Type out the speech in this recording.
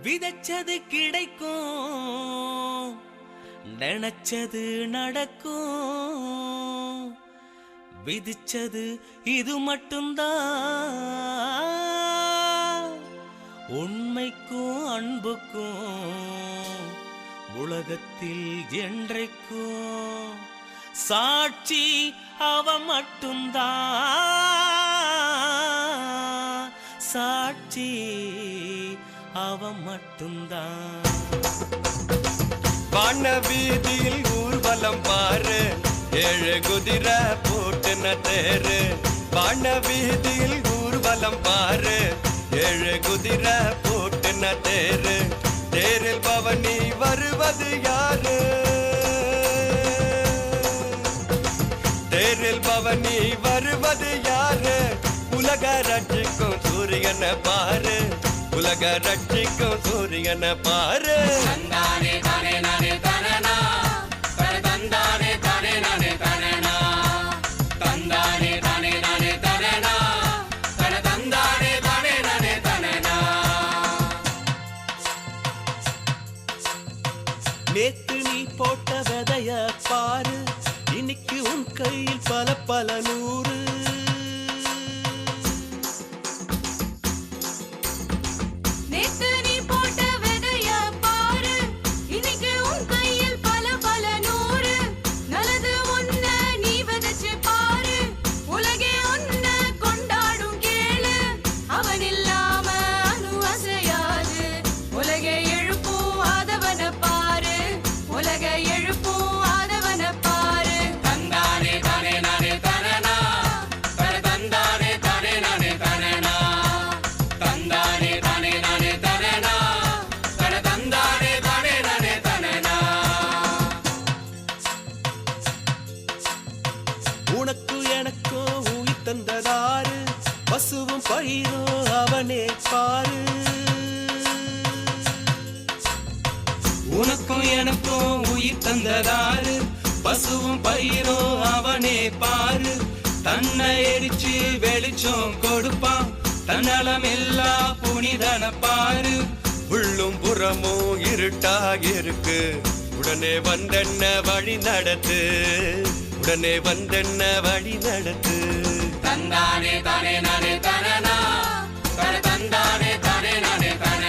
விதைச்சது கிடைக்கும், நினைச்சது நடக்கும். விதிச்சது இது மட்டும்தான், உண்மைக்கும் அன்புக்கும் உலகத்தில் என்றைக்கும் சாட்சி அவ மட்டும்தான், சாட்சி அவ மட்டும்தான். வான வீதியில் ஊர்வலம் பாரு, ஏழு குதிரை போட்டுன தேரு. வான வீதியில் ஊர்வலம் பாரு, ஏழு குதிரை போட்டுன தேரு. தேரில் பவனி வருவது யாரு? தேரில் பவனி வருவது யாரு? உலக ரட்சிக்கும் சூரியனை பாரு, உலக ரட்சிக்கும் சூரியனை பாரு. தந்தானே தானே நானே தனனா, தந்தானே தானே நானே தனனா, தந்தானே தானே நானே தனனா, தந்தானே தானே நானே தனனா. நேத்து நீ போட்ட விதைய பாரு, இன்னைக்கு உன் கையில் பல பல நூறு. நேத்து நீ போட்ட விதைய பாரு, இன்னைக்கு உன் கையில் பல பல நூறு. நல்லது ஒன்ன நீ விதைச்சு பாரு, உலகே ஒன்ன கொண்டாடும் கேளு. அவன் இல்லாம அணு அசையாது, உலகை எழுப்பும் ஆதவன பாரு, உலகை எழுப்பும் ஆதவன பாரு. தந்தானே தானே நானே தனனா, தந்தானே தானே நானே தனனா, தந்தானே தானே நானே தனனா, தந்தானே தானே நானே தனனா. உனக்கு எனக்கோ உயிர் தந்ததாரு, பசுவும் பயிரோ அவனே பாரு. உனக்கும் எனக்கும் உயிர் தந்ததாரு, பசுவும் பயிரோ அவனே பாரு. தன்னை எரிச்சு வெளிச்சம் கொடுப்பான், தன்னலம் எல்லா புனிதன பாரு. உள்ளும் புறமும் இருட்டாக இருக்கு, உடனே வந்தென்ன வழி நடத்து, உடனே வந்தென்ன வழி நடத்து. தந்தானே தானே நானே தனனா, தந்தானே தானே நானே தனனா.